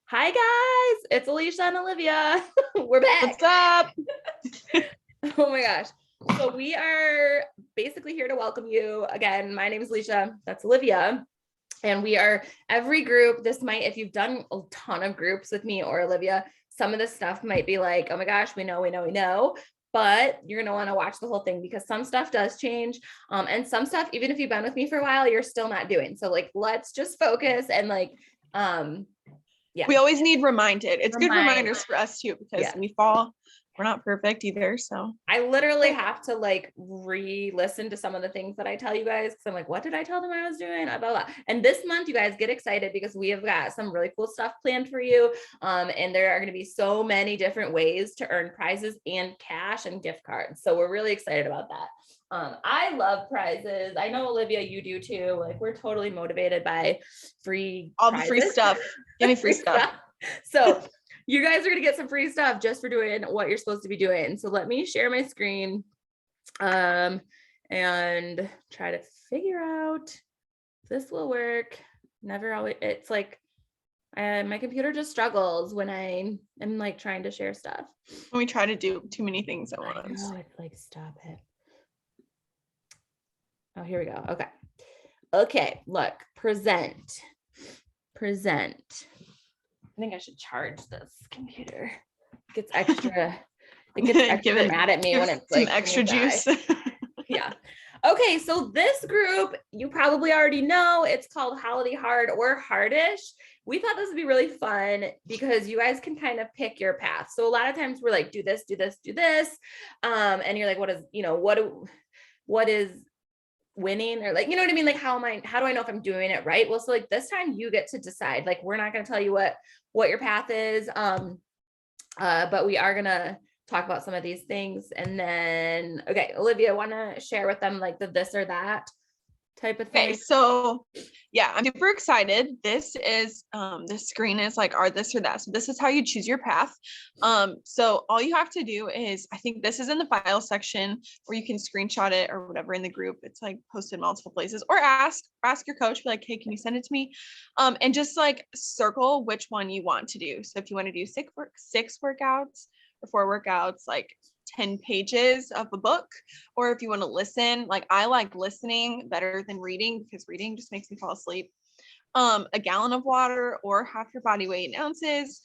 Hi guys, it's Alicia and Olivia. We're back. What's up? Oh my gosh. So we are basically here to welcome you again. My name is Alicia. That's Olivia. And we are every group. This might, if you've done a ton of groups with me or Olivia, some of this stuff might be like, oh my gosh, we know. But you're going to want to watch the whole thing because some stuff does change. And some stuff, even if you've been with me for a while, you're still not doing. So like, let's just focus and yeah. We always need reminded. It's good reminders for us too, because we fall. We're not perfect either. So I literally have to like re-listen to some of the things that I tell you guys because I'm like, what did I tell them I was doing? Blah, blah, blah. And this month, you guys get excited because we have got some really cool stuff planned for you. And there are going to be so many different ways to earn prizes and cash and gift cards. So we're really excited about that. I love prizes. I know Olivia, you do too. Like we're totally motivated by all prizes. the free stuff. Give me free stuff. So you guys are going to get some free stuff just for doing what you're supposed to be doing. So let me share my screen and try to figure out if this will work. Never always, it's like my computer just struggles when I am like trying to share stuff. When we try to do too many things at once. Oh, it's like, stop it. Oh, here we go. Okay, look, present. I think I should charge this computer. It gets extra mad at me when it's like extra juice. Yeah. Okay, so this group, you probably already know, it's called Holiday Hard or Hardish. We thought this would be really fun because you guys can kind of pick your path. So a lot of times we're like, do this. And you're like, what is winning, or like, you know what I mean? Like, how do I know if I'm doing it right? Well, so like this time you get to decide. Like, we're not going to tell you what your path is. But we are going to talk about some of these things. And then, okay, Olivia, want to share with them like the this or that type of thing? Okay, so yeah, I'm super excited. This is this screen is like our this or that. So this is how you choose your path. So all you have to do is, I think this is in the file section, or you can screenshot it or whatever in the group. It's like posted multiple places, or ask your coach, be like, hey, can you send it to me? And just like circle which one you want to do. So if you want to do six workouts or 4 workouts, like 10 pages of a book, or if you want to listen, like I like listening better than reading because reading just makes me fall asleep. A gallon of water or half your body weight in ounces.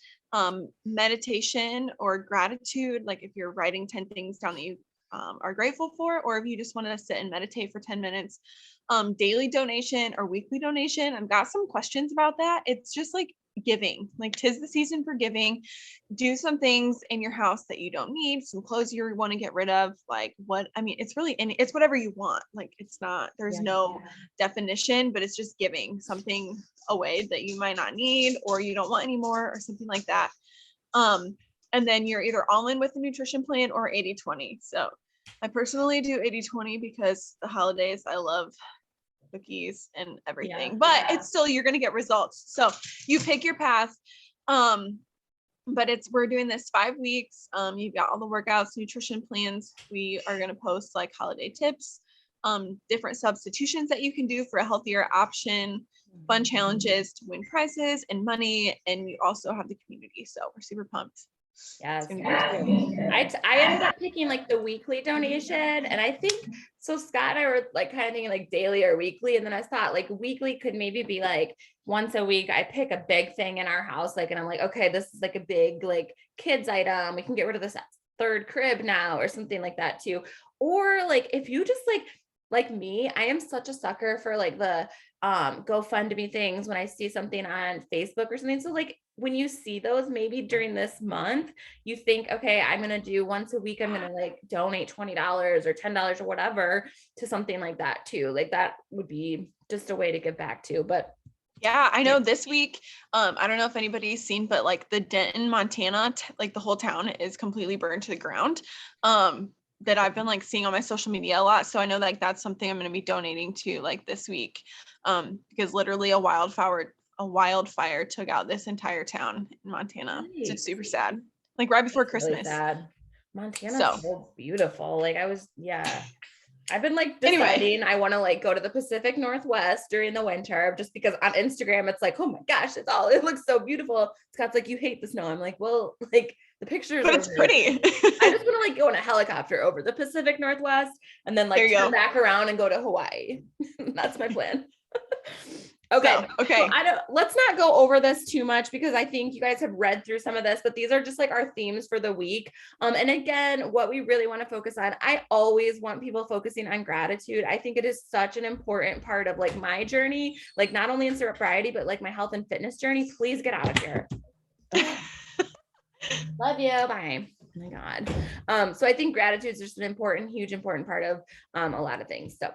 Meditation or gratitude, like if you're writing 10 things down that you are grateful for, or if you just want to sit and meditate for 10 minutes. Daily donation or weekly donation. I've got some questions about that. It's just like giving, like 'tis the season for giving. Do some things in your house that you don't need, some clothes you want to get rid of, like it's really, and it's whatever you want. Like it's not, there's no definition, but it's just giving something away that you might not need or you don't want anymore or something like that. And then you're either all in with the nutrition plan or 80-20. So I personally do 80-20 because the holidays, I love cookies and everything, but it's still, you're going to get results. So you pick your path. But we're doing this 5 weeks. You've got all the workouts, nutrition plans. We are going to post like holiday tips, different substitutions that you can do for a healthier option, fun challenges to win prizes and money. And we also have the community. So we're super pumped. Yes, I ended up picking like the weekly donation, and I think so. Scott and I were like kind of thinking like daily or weekly, and then I thought like weekly could maybe be like once a week. I pick a big thing in our house, like, and I'm like, okay, this is like a big like kids item. We can get rid of this 3rd crib now, or something like that too. Or like if you just like me, I am such a sucker for like the GoFundMe things when I see something on Facebook or something. So like when you see those, maybe during this month, you think, okay, I'm going to do once a week, I'm going to like donate $20 or $10 or whatever to something like that too. Like that would be just a way to give back to. But yeah, I know this week, I don't know if anybody's seen, but like the Denton, Montana, like the whole town is completely burned to the ground. That I've been like seeing on my social media a lot. So I know like that's something I'm going to be donating to like this week. Because literally a wildfire took out this entire town in Montana. Nice. So it's super sad. Like right before Christmas. Really sad. Montana's so beautiful. Like I've been like Anyway. deciding I want to like go to the Pacific Northwest during the winter, just because on Instagram it's like, oh my gosh, it looks so beautiful. Scott's like, you hate the snow. I'm like, well, like the pictures But are it's really pretty. I just want to like go in a helicopter over the Pacific Northwest and then like turn back around and go to Hawaii. That's my plan. Okay. Okay. So let's not go over this too much because I think you guys have read through some of this, but these are just like our themes for the week. And again, what we really want to focus on, I always want people focusing on gratitude. I think it is such an important part of like my journey, like not only in sobriety, but like my health and fitness journey. Please get out of here. Love you. Bye. Oh my God. So I think gratitude is just an important, huge, important part of a lot of things. So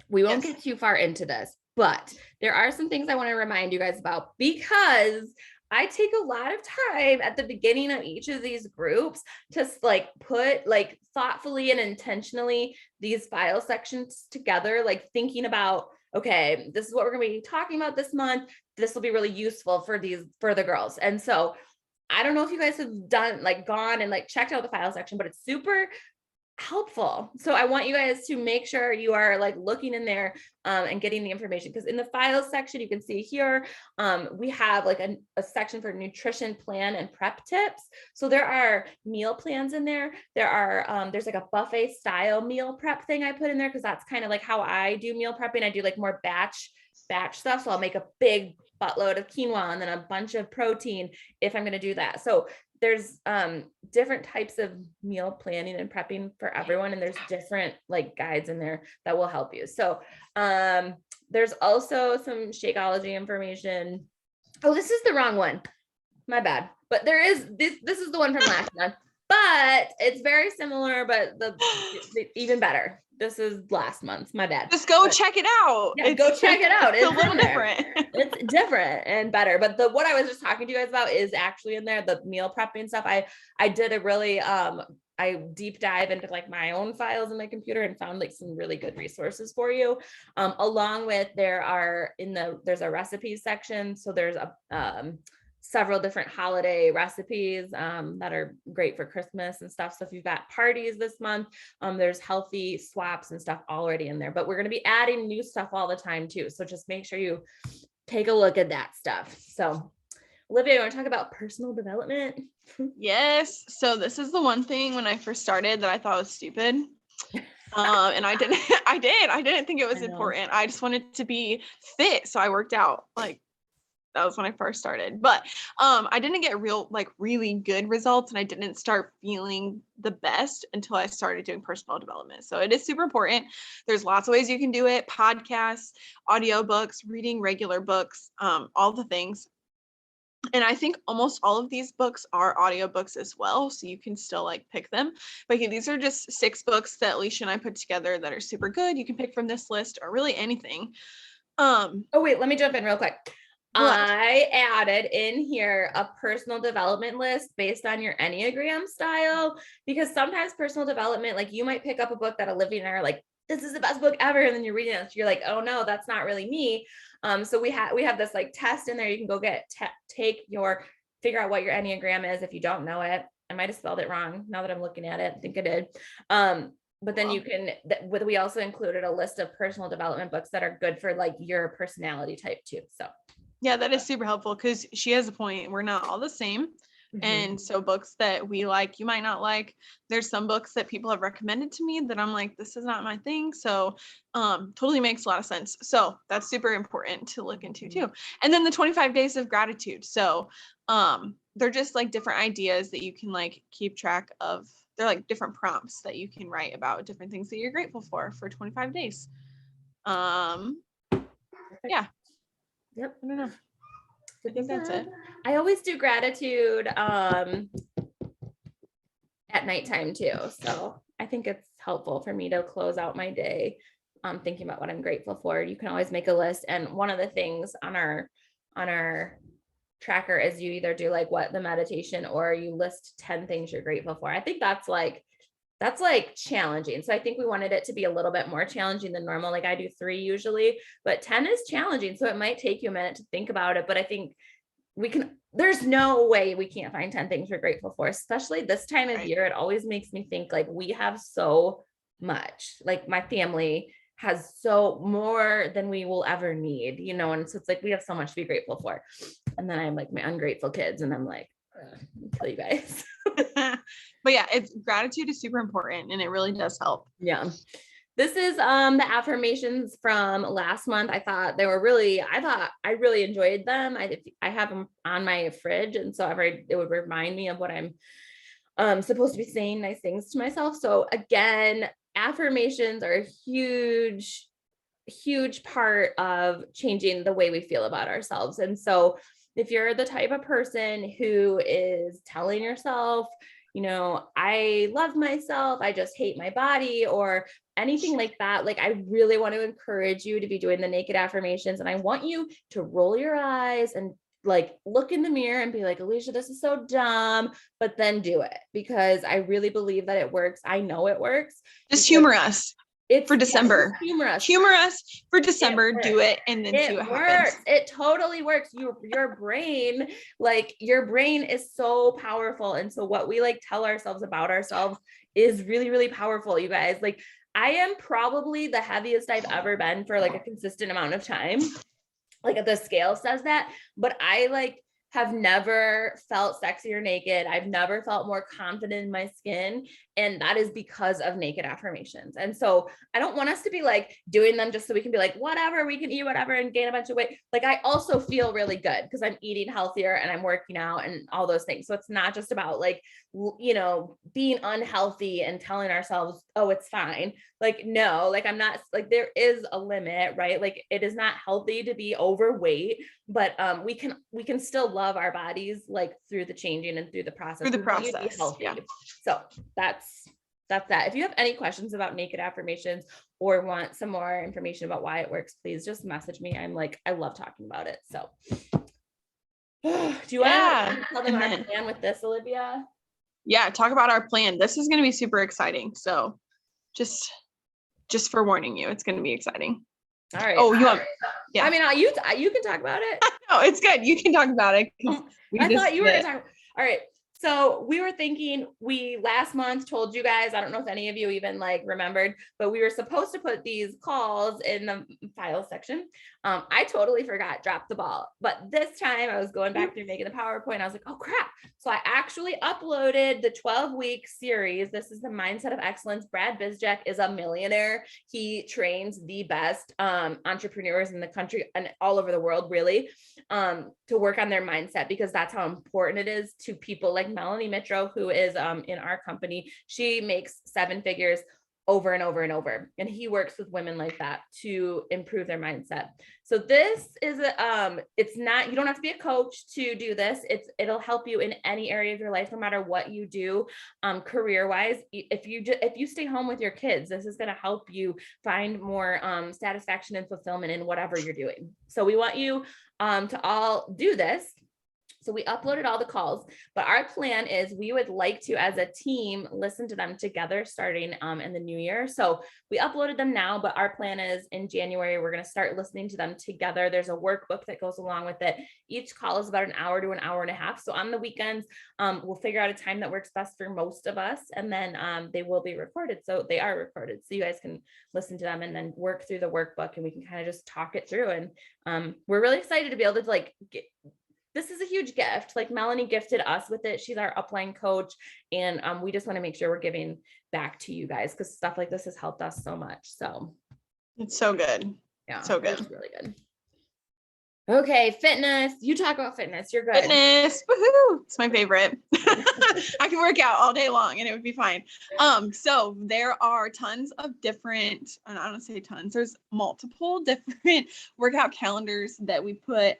we won't get too far into this, but there are some things I want to remind you guys about because I take a lot of time at the beginning of each of these groups to like put like thoughtfully and intentionally these file sections together, like thinking about, okay, this is what we're going to be talking about this month. This will be really useful for the girls. And so I don't know if you guys have gone and like checked out the file section, but it's super helpful. So I want you guys to make sure you are like looking in there and getting the information, because in the files section, you can see here, we have like a section for nutrition plan and prep tips. So there are meal plans in there. There's like a buffet style meal prep thing I put in there because that's kind of like how I do meal prepping. I do like more batch stuff. So I'll make a big buttload of quinoa and then a bunch of protein if I'm going to do that. So there's different types of meal planning and prepping for everyone. And there's different like guides in there that will help you. So there's also some Shakeology information. Oh, this is the wrong one. My bad. But there is this is the one from last month, but it's very similar, but the even better. This is last month. My bad. Just go check it out. Yeah, go check it out. It's a little different. It's different and better. But what I was just talking to you guys about is actually in there. The meal prepping stuff. I did a really I deep dive into like my own files in my computer and found like some really good resources for you. Along with there's a recipes section. So there's several different holiday recipes that are great for Christmas and stuff. So if you've got parties this month, there's healthy swaps and stuff already in there, but we're going to be adding new stuff all the time too. So just make sure you take a look at that stuff. So Olivia, you want to talk about personal development? Yes. So this is the one thing when I first started that I thought was stupid. And I didn't think it was important. I just wanted to be fit. So I worked out like, that was when I first started, but I didn't get really good results, and I didn't start feeling the best until I started doing personal development. So it is super important. There's lots of ways you can do it: podcasts, audiobooks, reading regular books, all the things. And I think almost all of these books are audiobooks as well, so you can still like pick them. But these are just 6 books that Alicia and I put together that are super good. You can pick from this list or really anything. Oh wait, let me jump in real quick. I added in here a personal development list based on your Enneagram style, because sometimes personal development, like you might pick up a book that Olivia and I are like, this is the best book ever. And then you're reading it, so you're like, oh no, that's not really me. So we have this like test in there. You can go figure out what your Enneagram is if you don't know it. I might've spelled it wrong now that I'm looking at it. I think I did. But then we also included a list of personal development books that are good for like your personality type too. So yeah, that is super helpful because she has a point. We're not all the same. Mm-hmm. And so books that we like, you might not like. There's some books that people have recommended to me that I'm like, this is not my thing. So totally makes a lot of sense. So that's super important to look into too. And then the 25 days of gratitude. So they're just like different ideas that you can like keep track of. They're like different prompts that you can write about different things that you're grateful for 25 days. Yeah. Yep. I don't know. I think that's it. I always do gratitude at nighttime too. So I think it's helpful for me to close out my day thinking about what I'm grateful for. You can always make a list. And one of the things on our tracker is you either do like the meditation or you list 10 things you're grateful for. I think that's like challenging. So I think we wanted it to be a little bit more challenging than normal. Like I do 3 usually, but 10 is challenging. So it might take you a minute to think about it, but I think there's no way we can't find 10 things we're grateful for, especially this time of year. It always makes me think like we have so much. Like my family has so more than we will ever need, you know? And so it's like, we have so much to be grateful for. And then I'm like my ungrateful kids and I'm like, kill you guys. But yeah, it's gratitude is super important and it really does help. Yeah. This is the affirmations from last month. I thought I really enjoyed them. I have them on my fridge. And so it would remind me of what I'm supposed to be saying nice things to myself. So again, affirmations are a huge part of changing the way we feel about ourselves. And so if you're the type of person who is telling yourself, you know, I love myself, I just hate my body, or anything like that, like I really want to encourage you to be doing the naked affirmations. And I want you to roll your eyes and like look in the mirror and be like, Alicia, this is so dumb, but then do it, because I really believe that it works. I know it works. Just humor us. It's for December. Humor us for December. Do it and then see what happens. It totally works. Your brain is so powerful. And so what we like tell ourselves about ourselves is really, really powerful, you guys. Like I am probably the heaviest I've ever been for like a consistent amount of time. Like the scale says that, but I like have never felt sexier naked. I've never felt more confident in my skin. And that is because of naked affirmations. And so I don't want us to be like doing them just so we can be like, whatever, we can eat whatever and gain a bunch of weight. Like I also feel really good because I'm eating healthier and I'm working out and all those things. So it's not just about like, you know, being unhealthy and telling ourselves, oh, it's fine. Like, no, like I'm not, like there is a limit, right? Like it is not healthy to be overweight, but we can still love our bodies like through the changing and through the process. Yeah. So that's that. If you have any questions about naked affirmations or want some more information about why it works, please just message me. I love talking about it. So do you want to tell them our plan with this, Olivia? Yeah, talk about our plan. This is going to be super exciting. So just for warning you, it's going to be exciting. All right. Oh, yeah. I mean, you can talk about it. No, it's good. You can talk about it. I thought you were going to talk. All right. So we were thinking, we last month told you guys, I don't know if any of you even like remembered, but we were supposed to put these calls in the file section. I totally forgot, dropped the ball. But this time I was going back through making the PowerPoint. I was like, oh crap. So I actually uploaded the 12-week series. This is the Mindset of Excellence. Brad Bizjack is a millionaire. He trains the best entrepreneurs in the country and all over the world, really, to work on their mindset, because that's how important it is to people like Melanie Mitro, who is in our company. She makes 7 figures over and over and over. And he works with women like that to improve their mindset. So this is it's not, you don't have to be a coach to do this. It'll help you in any area of your life, no matter what you do, career-wise. If you stay home with your kids, this is going to help you find more satisfaction and fulfillment in whatever you're doing. So we want you to all do this. So we uploaded all the calls, but our plan is we would like to, as a team, listen to them together starting in the new year. So we uploaded them now, but our plan is in January, we're going to start listening to them together. There's a workbook that goes along with it. Each call is about an hour to an hour and a half. So on the weekends, we'll figure out a time that works best for most of us. And then they will be recorded. So they are recorded. So you guys can listen to them and then work through the workbook, and we can kind of just talk it through. And we're really excited to be able to this is a huge gift. Like Melanie gifted us with it. She's our upline coach. And we just want to make sure we're giving back to you guys, because stuff like this has helped us so much. So it's so good. Yeah. So good. It's really good. Okay. Fitness. You talk about fitness. You're good. Fitness. Woohoo. It's my favorite. I can work out all day long and it would be fine. So there are tons of different, and I don't say tons, there's multiple different workout calendars that we put,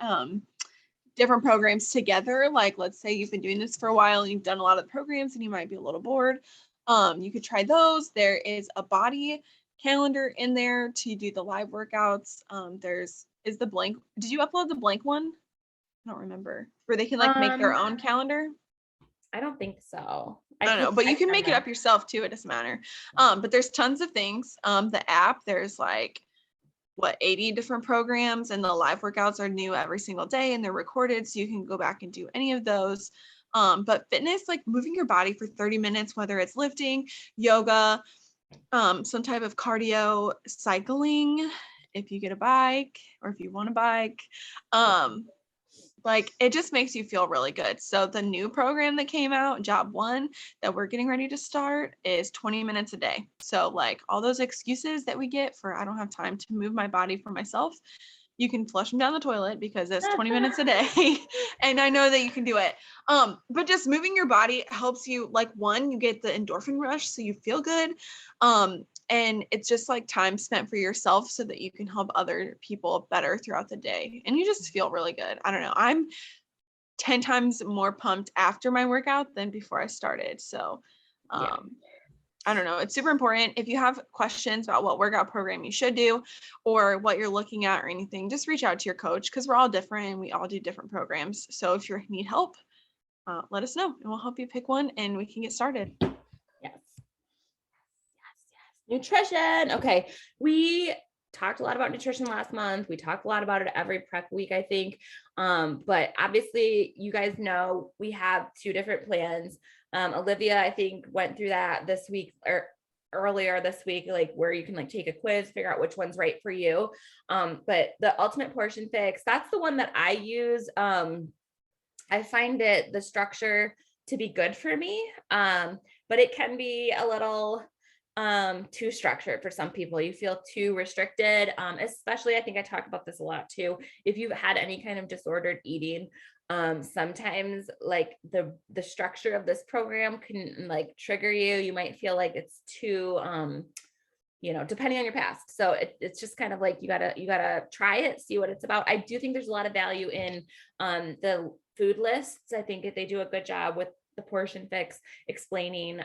different programs together. Like, let's say you've been doing this for a while and you've done a lot of programs and you might be a little bored. You could try those. There is a body calendar in there to do the live workouts. Is the blank. Did you upload the blank one? I don't remember. Where they can make their own calendar. I don't think so. I don't know, but you can make it up yourself too. It doesn't matter. But there's tons of things. The app, there's 80 different programs, and the live workouts are new every single day and they're recorded. So you can go back and do any of those. But fitness, like moving your body for 30 minutes, whether it's lifting, yoga, some type of cardio cycling if you get a bike or if you want a bike. Like it just makes you feel really good. So the new program that came out, Job 1, that we're getting ready to start is 20 minutes a day. So like all those excuses that we get for I don't have time to move my body for myself, you can flush them down the toilet because it's 20 minutes a day. And I know that you can do it. But just moving your body helps you, like, one, you get the endorphin rush, so you feel good. And it's just like time spent for yourself so that you can help other people better throughout the day. And you just feel really good. I don't know. I'm 10 times more pumped after my workout than before I started. So Yeah. I don't know. It's super important. If you have questions about what workout program you should do or what you're looking at or anything, just reach out to your coach because we're all different and we all do different programs. So if you need help, let us know and we'll help you pick one and we can get started. Yes. Yes. Nutrition. Okay. We talked a lot about nutrition last month. We talked a lot about it every prep week, I think. But obviously you guys know we have 2 different plans. Olivia, I think, went through that this week or earlier this week, like where you can like take a quiz, figure out which one's right for you. But the Ultimate Portion Fix, that's the one that I use. I find the structure to be good for me. But it can be a little too structured for some people. You feel too restricted. Especially, I think I talk about this a lot too. If you've had any kind of disordered eating, sometimes like the structure of this program can like trigger you. You might feel like it's too depending on your past. So it's just kind of like you gotta try it, see what it's about. I do think there's a lot of value in the food lists. I think if they do a good job with the Portion Fix explaining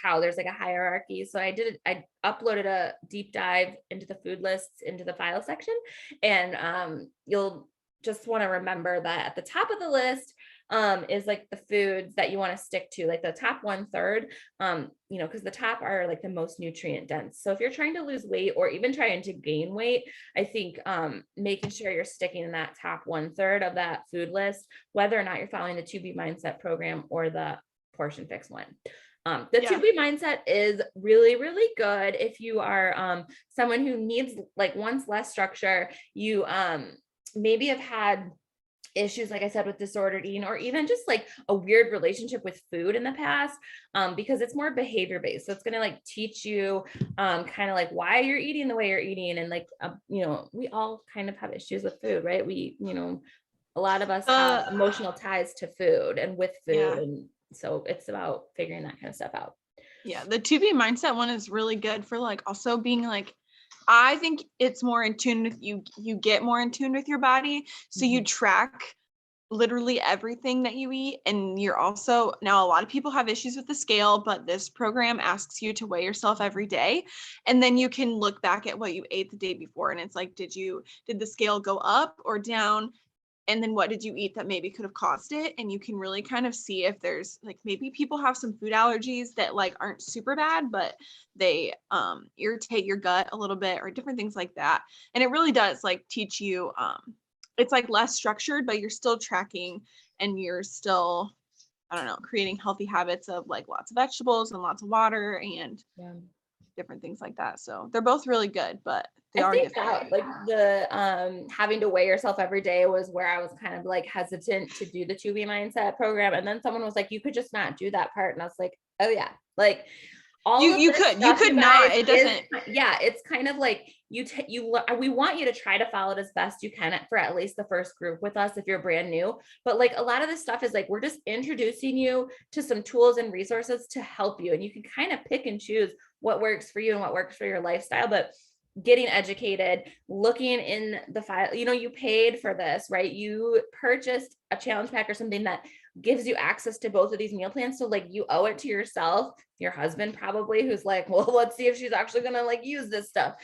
how there's like a hierarchy. So I uploaded a deep dive into the food lists into the file section, and you'll just want to remember that at the top of the list is like the foods that you want to stick to, like the top 1/3, because the top are like the most nutrient dense. So if you're trying to lose weight or even trying to gain weight, I think making sure you're sticking in that top 1/3 of that food list, whether or not you're following the 2B Mindset program or the Portion Fix one. The 2B Mindset is really, really good if you are someone who needs like wants less structure. You maybe have had issues, like I said, with disordered eating, or even just like a weird relationship with food in the past, because it's more behavior based. So it's going to like teach you kind of like why you're eating the way you're eating. And like, we all kind of have issues with food, right? A lot of us have emotional ties to food and with food. Yeah. And so it's about figuring that kind of stuff out. Yeah. The 2B Mindset one is really good for like also being like, I think it's more in tune with you. You get more in tune with your body. So you track literally everything that you eat. And you're also, now a lot of people have issues with the scale, but this program asks you to weigh yourself every day. And then you can look back at what you ate the day before. And it's like, did the scale go up or down? And then what did you eat that maybe could have caused it? And you can really kind of see if there's like, maybe people have some food allergies that like aren't super bad, but they irritate your gut a little bit or different things like that. And it really does like teach you, it's like less structured, but you're still tracking and you're still, I don't know, creating healthy habits of like lots of vegetables and lots of water and different things like that. So they're both really good, but I think that like the having to weigh yourself every day was where I was kind of like hesitant to do the 2B Mindset program. And then someone was like, you could just not do that part. And I was like, oh yeah, like you could not, it doesn't. It's kind of like we want you to try to follow it as best you can for at least the first group with us if you're brand new. But like a lot of this stuff is like, we're just introducing you to some tools and resources to help you. And you can kind of pick and choose what works for you and what works for your lifestyle. But getting educated, looking in the file, you paid for this, right? You purchased a challenge pack or something that gives you access to both of these meal plans. So like you owe it to yourself, your husband probably, who's like, well, let's see if she's actually going to like use this stuff.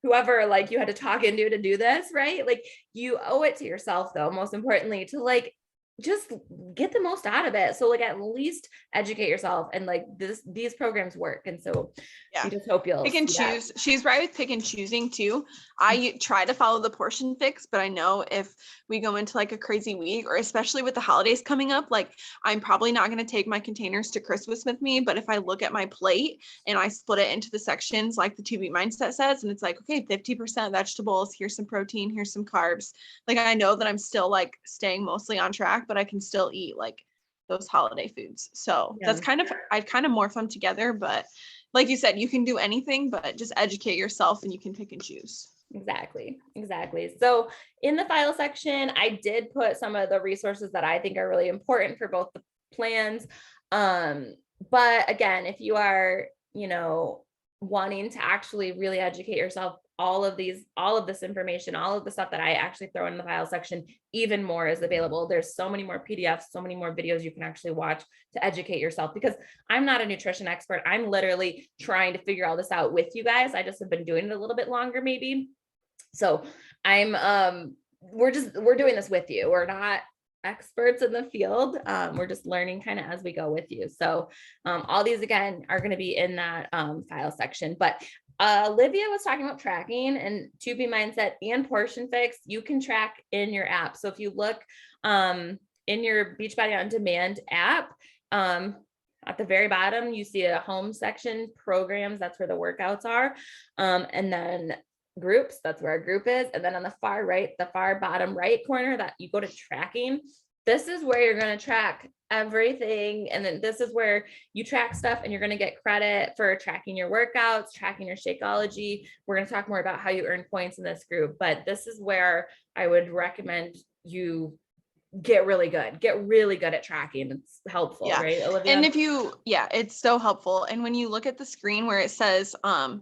Whoever like you had to talk into to do this, right? Like you owe it to yourself though, most importantly, to like just get the most out of it. So like at least educate yourself, and like these programs work. And so Yeah. we just hope you'll pick and choose. She's right with pick and choosing too. I try to follow the portion fix, but I know if we go into like a crazy week, or especially with the holidays coming up, like I'm probably not going to take my containers to Christmas with me. But if I look at my plate and I split it into the sections like the 2B mindset says, and it's like, okay, 50% vegetables, here's some protein, here's some carbs. Like I know that I'm still like staying mostly on track, but I can still eat like those holiday foods. So that's I've kind of morphed them together, but like you said, you can do anything, but just educate yourself and you can pick and choose. Exactly. So in the file section, I did put some of the resources that I think are really important for both the plans. But again, if you are, wanting to actually really educate yourself, all of this information, all of the stuff that I actually throw in the file section, even more is available. There's so many more PDFs, so many more videos you can actually watch to educate yourself, because I'm not a nutrition expert. I'm literally trying to figure all this out with you guys. I just have been doing it a little bit longer, maybe. So we're doing this with you. We're not experts in the field. We're just learning kind of as we go with you. So all these again are going to be in that file section. But Olivia was talking about tracking, and 2B mindset and portion fix you can track in your app. So if you look in your Beachbody On Demand app, at the very bottom you see a home section, programs, that's where the workouts are, and then groups, that's where our group is, and then on the far right, the far bottom right corner, that you go to tracking. This is where you're going to track everything, and then this is where you track stuff, and you're going to get credit for tracking your workouts, tracking your Shakeology. We're going to talk more about how you earn points in this group, but this is where I would recommend you get really good at tracking. It's helpful, right, Olivia? And it's so helpful. And when you look at the screen where it says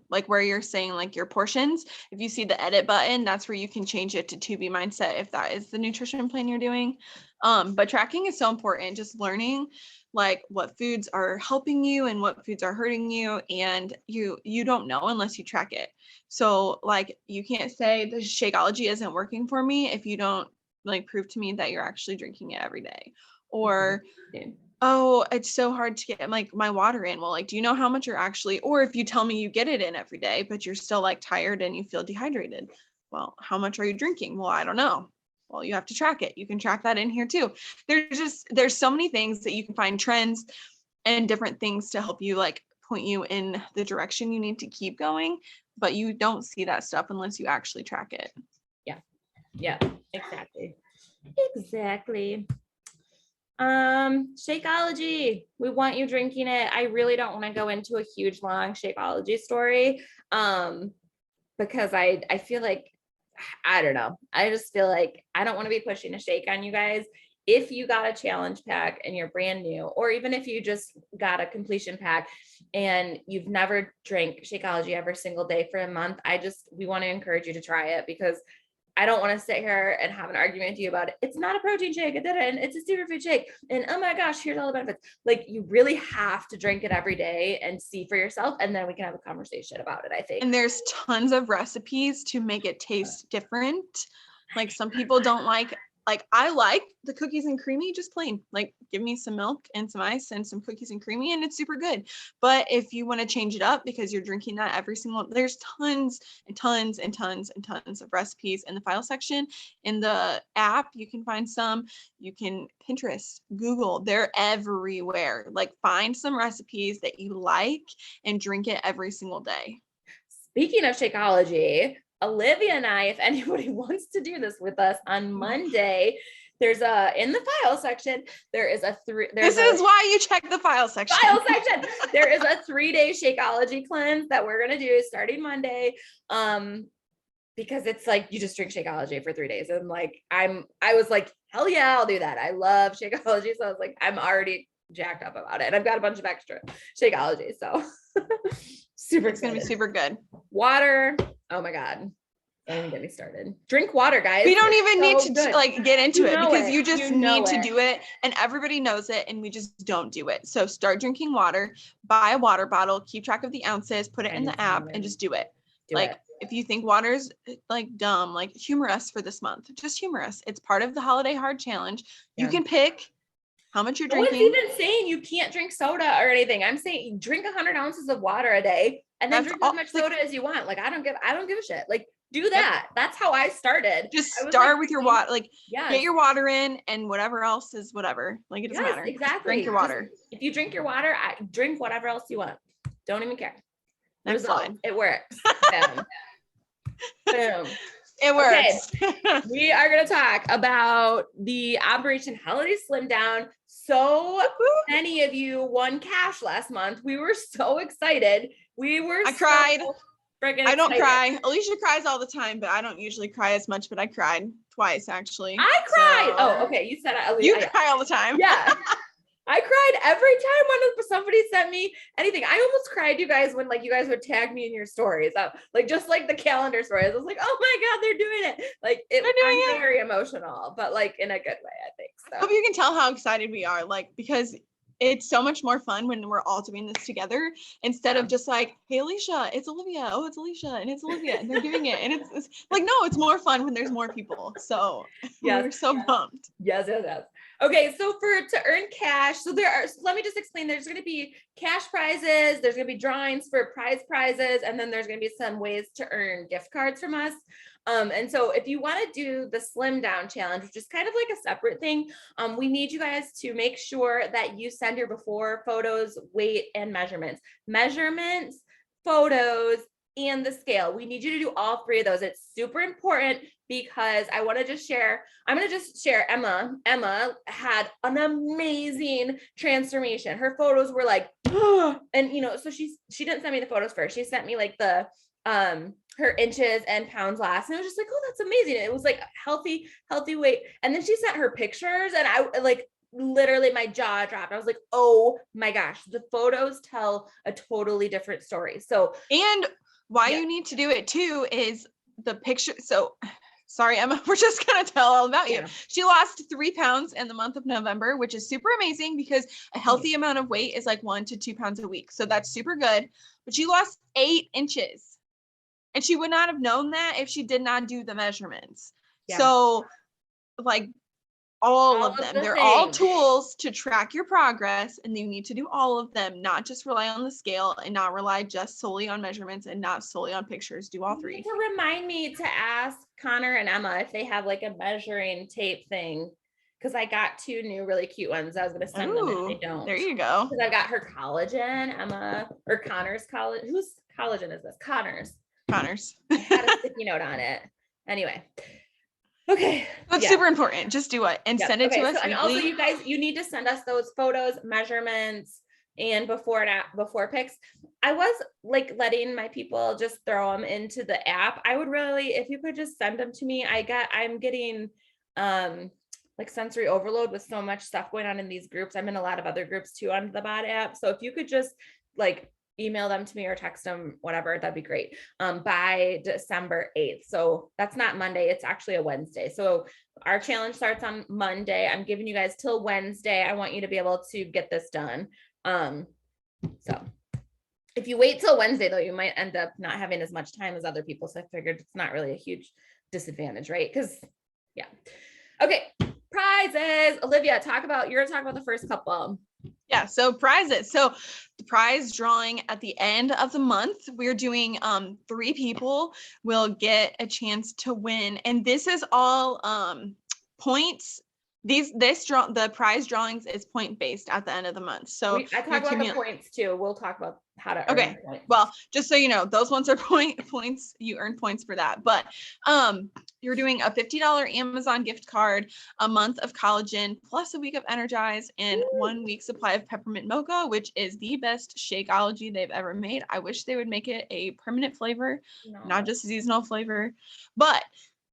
like where you're saying like your portions, if you see the edit button, that's where you can change it to 2B mindset if that is the nutrition plan you're doing. But tracking is so important, just learning like what foods are helping you and what foods are hurting you, and you don't know unless you track it. So like you can't say the Shakeology isn't working for me if you don't like prove to me that you're actually drinking it every day. Or oh, it's so hard to get like my water in. Well, like, do you know how much you're actually, or if you tell me you get it in every day, but you're still like tired and you feel dehydrated, well, how much are you drinking? Well, I don't know. Well, you have to track it. You can track that in here too. There's so many things that you can find, trends and different things to help you like point you in the direction you need to keep going, but you don't see that stuff unless you actually track it. Yeah, exactly. Shakeology, we want you drinking it. I really don't want to go into a huge long Shakeology story because I feel like, I don't know, I just feel like I don't want to be pushing a shake on you guys. If you got a challenge pack and you're brand new, or even if you just got a completion pack and you've never drank Shakeology every single day for a month, we want to encourage you to try it, because I don't want to sit here and have an argument with you about it. It's not a protein shake, it's a superfood shake, and oh my gosh, here's all the benefits. Like, you really have to drink it every day and see for yourself, and then we can have a conversation about it, I think. And there's tons of recipes to make it taste different. Like some people don't like I like the cookies and creamy just plain. Like give me some milk and some ice and some cookies and creamy and it's super good. But if you want to change it up because you're drinking that every single, there's tons and tons and tons and tons of recipes in the file section. In the app, you can find some. You can Pinterest, Google, they're everywhere. Like find some recipes that you like and drink it every single day. Speaking of Shakeology, Olivia and I, if anybody wants to do this with us on Monday, there's in the file section, this is why you check the file section. There is a 3-day Shakeology cleanse that we're going to do starting Monday. Because it's like, you just drink Shakeology for 3 days. And like, I was like, hell yeah, I'll do that. I love Shakeology. So I was like, I'm already jacked up about it. I've got a bunch of extra Shakeology. So it's going to be super good. Water. Oh my God. Don't even get me started. Drink water, guys. We don't even need to like get into it because you just need to do it, and everybody knows it, and we just don't do it. So start drinking water, buy a water bottle, keep track of the ounces, put it in the app, and just do it. if you think water's like dumb, like humor us for this month. Just humor us. It's part of the holiday hard challenge. You can pick how much you're No one's drinking. even saying you can't drink soda or anything. I'm saying drink 100 ounces of water a day and then That's drink all- as much like- soda as you want. Like I don't give a shit. Like do that. That's how I started. Just I was start like, with your water. Like yes, get your water in, and whatever else is whatever. Like it doesn't yes, matter. exactly. Drink your water. If you drink your water, drink whatever else you want. Don't even care. Next slide. It works. Boom. Boom. It works. Okay. We are going to talk about the Operation Holiday Slim Down. So many of you won cash last month. We were so excited. I cried. Freaking I don't excited. cry. Alicia cries all the time, but I don't usually cry as much, but I cried twice actually. I cried. So- Oh, okay. You said You cry all the time. Yeah. I cried every time when somebody sent me anything. I almost cried, you guys, when like you guys would tag me in your stories. Like just like the calendar stories. I was like, oh my God, they're doing it. Like I'm very emotional, but like in a good way, I think. So. I hope you can tell how excited we are, like, because it's so much more fun when we're all doing this together instead of just like, hey, Alicia, it's Olivia. Oh, it's Alicia and it's Olivia and they're doing it. And it's like, no, it's more fun when there's more people. So we're so pumped. Yes. Okay, so to earn cash, so let me just explain, there's going to be cash prizes, there's going to be drawings for prizes, and then there's going to be some ways to earn gift cards from us. And so if you want to do the Slim Down Challenge, which is kind of like a separate thing, we need you guys to make sure that you send your before photos, weight, and measurements, photos, and the scale. We need you to do all three of those. It's super important because I'm going to just share Emma had an amazing transformation. Her photos were like, and so she didn't send me the photos first. She sent me like the her inches and pounds last, and I was just like, oh, that's amazing. It was like healthy weight. And then she sent her pictures, and I like literally my jaw dropped. I was like, oh my gosh, the photos tell a totally different story. So and why you need to do it too is the picture. So sorry, Emma, we're just going to tell all about you. She lost 3 pounds in the month of November, which is super amazing because a healthy amount of weight is like 1 to 2 pounds a week. So that's super good. But she lost 8 inches. And she would not have known that if she did not do the measurements. Yeah. So like all of them, they're all tools to track your progress, and you need to do all of them, not just rely on the scale and not rely just solely on measurements and not solely on pictures. Do all three. To remind me to ask Connor and Emma if they have like a measuring tape thing, because I got 2 new really cute ones. I was going to send them if they don't. There you go. Because I got her collagen, Connor's collagen. Whose collagen is this? Connor's. I had a sticky note on it. Anyway. Okay. That's super important. Just do it and send it to us. And also you guys, you need to send us those photos, measurements, and before pics. I was like letting my people just throw them into the app. I would really, if you could just send them to me. I'm getting like sensory overload with so much stuff going on in these groups. I'm in a lot of other groups too on the bot app. So if you could just like email them to me or text them, whatever, that'd be great. By December 8th. So that's not Monday. It's actually a Wednesday. So our challenge starts on Monday. I'm giving you guys till Wednesday. I want you to be able to get this done. So if you wait till Wednesday though, you might end up not having as much time as other people. So I figured it's not really a huge disadvantage, right? Because okay. Prizes. Olivia, you're gonna talk about the first couple. Yeah, so prizes. So the prize drawing at the end of the month, we're doing 3 people will get a chance to win. And this is all points. The prize drawings is point based at the end of the month. So I talk about the points too. We'll talk about how to earn points. Well, just so you know, those ones are points. You earn points for that. But you're doing a $50 Amazon gift card, a month of collagen, plus a week of Energize, and 1 week supply of peppermint mocha, which is the best Shakeology they've ever made. I wish they would make it a permanent flavor, not just seasonal flavor. But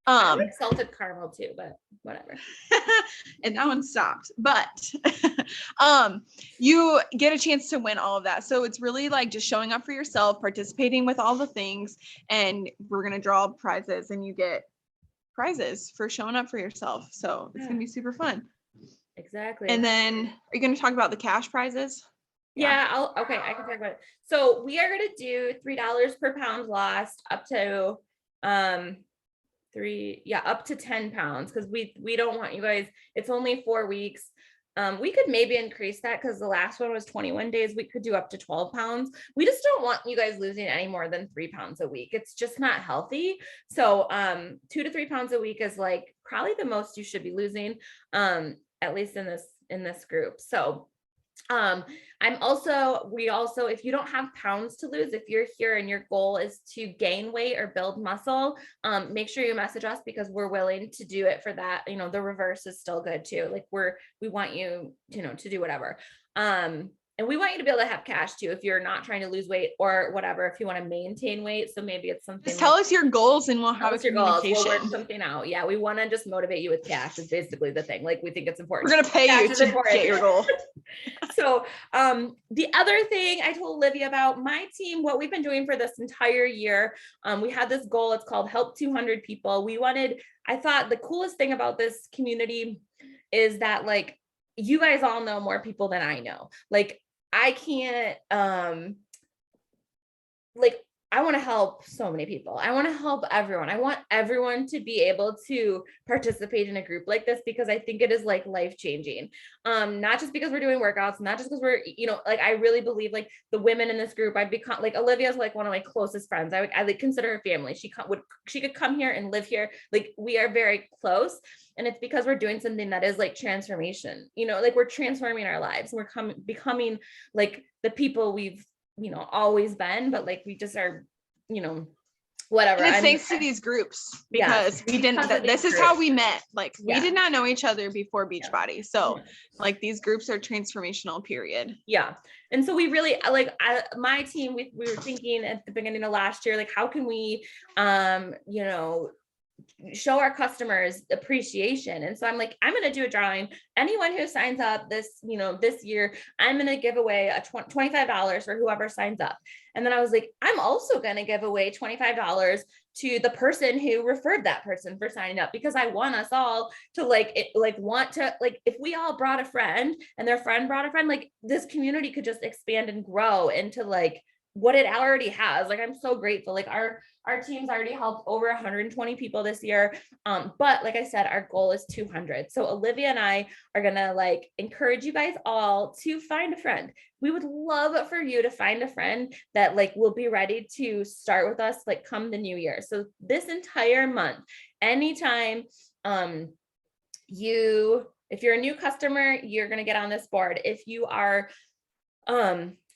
I like salted caramel too, but whatever. And that one stopped. But you get a chance to win all of that. So it's really like just showing up for yourself, participating with all the things, and we're gonna draw prizes, and you get prizes for showing up for yourself. So it's gonna be super fun. Exactly. And then are you gonna talk about the cash prizes? Yeah, okay, I can talk about it. So we are gonna do $3 per pound lost up to up to 10 pounds, because we don't want you guys, it's only 4 weeks. We could maybe increase that because the last one was 21 days. We could do up to 12 pounds. We just don't want you guys losing any more than 3 pounds a week. It's just not healthy. So 2 to 3 pounds a week is like probably the most you should be losing, at least in this group. So we also, if you don't have pounds to lose, if you're here and your goal is to gain weight or build muscle, make sure you message us, because we're willing to do it for that. The reverse is still good too. Like we want you, to do whatever. And we want you to be able to have cash too, if you're not trying to lose weight or whatever, if you want to maintain weight. So maybe it's something Just tell us your goals and we'll have a communication. We'll work something out. Yeah, we want to just motivate you with cash is basically the thing. Like, we think it's important. We're gonna pay you to get your goal. So the other thing I told Olivia about my team, what we've been doing for this entire year, we had this goal. It's called Help 200 People. I thought the coolest thing about this community is that, like, you guys all know more people than I know. Like, I can't, I want to help so many people. I want to help everyone. I want everyone to be able to participate in a group like this, because I think it is like life-changing. Not just because we're doing workouts, not just because we're, like, I really believe like the women in this group, I've become like, Olivia's like one of my closest friends. I like consider her family. She could come here and live here. Like, we are very close. And it's because we're doing something that is like transformation, like we're transforming our lives. We're becoming like the people we've, always been, but like we just are, whatever. And it's thanks to these groups, because this is how we met. Like, we did not know each other before Beachbody. So like, these groups are transformational, period. Yeah. And so we really my team, we were thinking at the beginning of last year, like, how can we, show our customers appreciation. And so I'm like, I'm going to do a drawing. Anyone who signs up this year, I'm going to give away a $25 for whoever signs up. And then I was like, I'm also going to give away $25 to the person who referred that person for signing up, because I want us all to if we all brought a friend and their friend brought a friend, like, this community could just expand and grow into like what it already has. Like, I'm so grateful. Like, our team's already helped over 120 people this year. But like I said, our goal is 200. So Olivia and I are going to like encourage you guys all to find a friend. We would love for you to find a friend that like will be ready to start with us, like, come the new year. So this entire month, anytime, if you're a new customer, you're going to get on this board. If you are,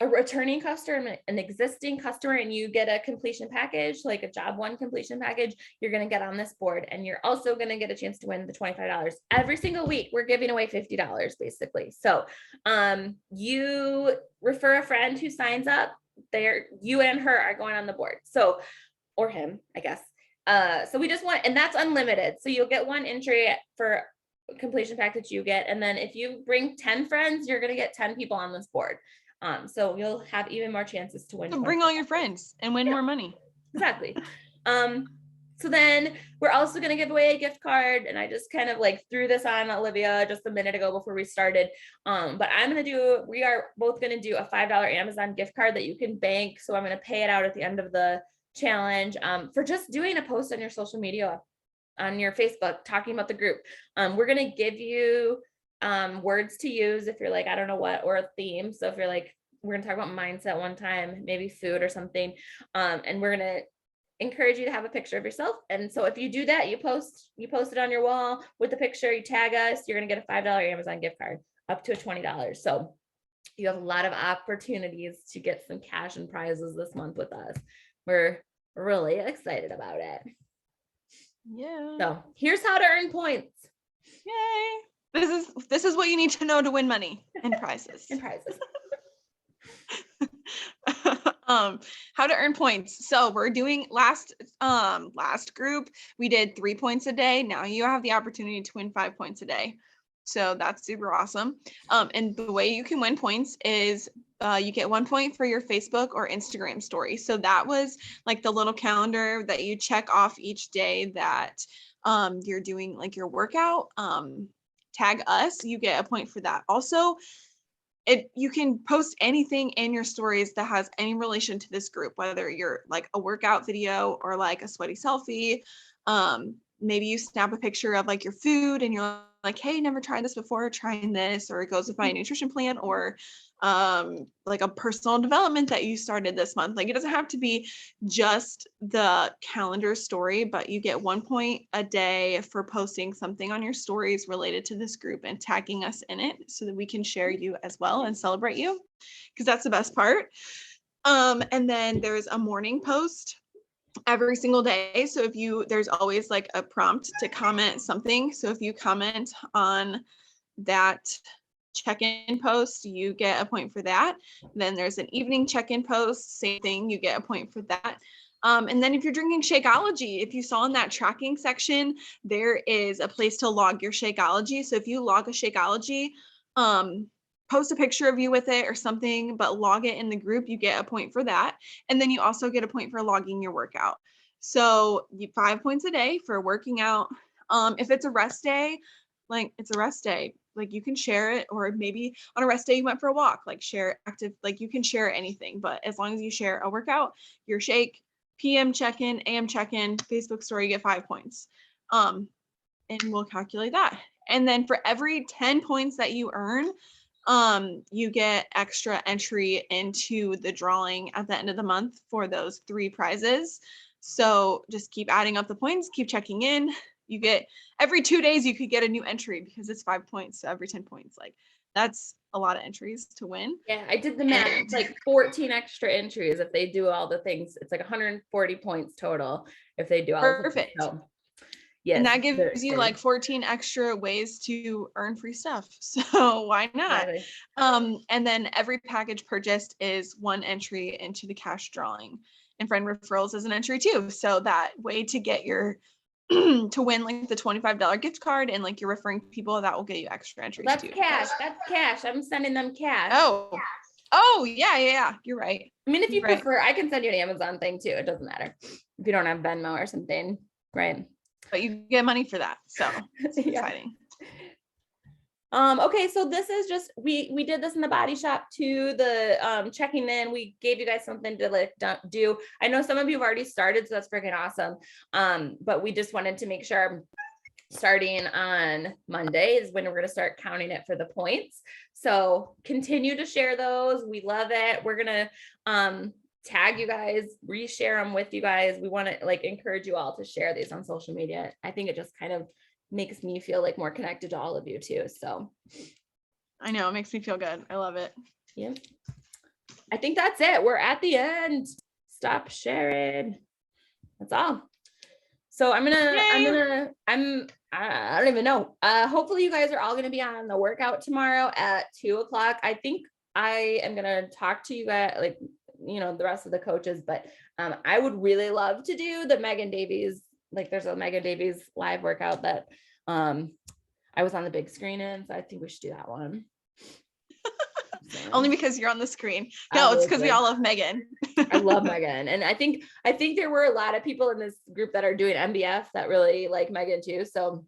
a returning customer, an existing customer, and you get a completion package, like a job one completion package, you're going to get on this board, and you're also going to get a chance to win the $25 every single week. We're giving away $50 basically. So you refer a friend who signs up, you and her are going on the board. So, or him, I guess. So we just want, and that's unlimited. So you'll get one entry for completion package you get. And then if you bring 10 friends, you're going to get 10 people on this board. So you'll have even more chances to win. So bring all your friends and win more money. Exactly. So then we're also going to give away a gift card. And I just kind of like threw this on Olivia just a minute ago before we started. But we are both going to do a $5 Amazon gift card that you can bank. So I'm going to pay it out at the end of the challenge, for just doing a post on your social media, on your Facebook, talking about the group. We're going to give you words to use if you're like, I don't know what, or a theme. So if you're like, we're going to talk about mindset one time, maybe food or something. And we're going to encourage you to have a picture of yourself. And so if you do that, you post it on your wall with the picture, you tag us, you're going to get a $5 Amazon gift card up to $20. So you have a lot of opportunities to get some cash and prizes this month with us. We're really excited about it. Yeah. So here's how to earn points. Yay. This is what you need to know to win money and prizes. How to earn points. So we're doing last group, we did 3 points a day. Now you have the opportunity to win 5 points a day. So that's super awesome. And the way you can win points is you get 1 point for your Facebook or Instagram story. So that was like the little calendar that you check off each day that you're doing like your workout. Tag us, you get a point for that. Also, you can post anything in your stories that has any relation to this group, whether you're like a workout video or like a sweaty selfie. Maybe you snap a picture of like your food and you're like, hey, never tried this before, trying this, or it goes with my nutrition plan, or like a personal development that you started this month. Like, it doesn't have to be just the calendar story, but you get 1 point a day for posting something on your stories related to this group and tagging us in it so that we can share you as well and celebrate you, because that's the best part. And then there's a morning post every single day. So there's always like a prompt to comment something. So if you comment on that check-in post, you get a point for that. Then there's an evening check-in post, same thing, you get a point for that. And then if you're drinking Shakeology, if you saw in that tracking section, there is a place to log your Shakeology. So if you log a Shakeology, post a picture of you with it or something, but log it in the group, you get a point for that. And then you also get a point for logging your workout. So 5 points a day for working out. If it's a rest day, like it's a rest day, like you can share it, or maybe on a rest day you went for a walk, like share active, like you can share anything, but as long as you share a workout, your shake, PM check-in, AM check-in, Facebook story, you get 5 points. And we'll calculate that. And then for every 10 points that you earn, you get extra entry into the drawing at the end of the month for those 3 prizes. So just keep adding up the points, keep checking in. You get every 2 days, you could get a new entry because it's 5 points. So every 10 points, like that's a lot of entries to win. Yeah, I did the math. It's like 14 extra entries if they do all the things. It's like 140 points total if they do all Perfect. the things. So, yes, and that gives you like 14 extra ways to earn free stuff. So why not? Exactly. And then every package purchased is 1 entry into the cash drawing, and friend referrals is an entry too. So that way to get your to win like the $25 gift card and like you're referring people, that will get you extra entries that's too. Cash. That's cash. I'm sending them cash. Oh yeah. You're right. I mean, if you prefer, I can send you an Amazon thing too. It doesn't matter if you don't have Venmo or something, right? But you get money for that. So it's exciting. Okay, so this is just we did this in the body shop too. The checking in, we gave you guys something to like do. I know some of you have already started, so that's freaking awesome. But we just wanted to make sure starting on Monday is when we're going to start counting it for the points. So continue to share those. We love it. We're going to tag you guys, reshare them with you guys. We want to like encourage you all to share these on social media. I think it just kind of makes me feel like more connected to all of you too. So I know, it makes me feel good. I love it. Yeah. I think that's it. We're at the end. Stop sharing. That's all. So I don't even know. Hopefully you guys are all going to be on the workout tomorrow at 2:00. I think I am going to talk to you guys, like, the rest of the coaches, but I would really love to do the Megan Davies. Like there's a Megan Davies live workout that I was on the big screen in, so I think we should do that one. So, only because you're on the screen. No, it's because we all love Megan. I love Megan. And I think there were a lot of people in this group that are doing MBF that really like Megan too. So,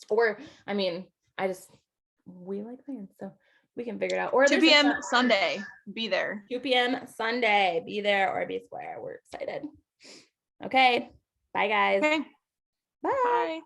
we like Megan, so we can figure it out. Or 2 p.m. Sunday, be there. 2 p.m. Sunday, be there or be square. We're excited. Okay. Bye guys. Okay. Bye.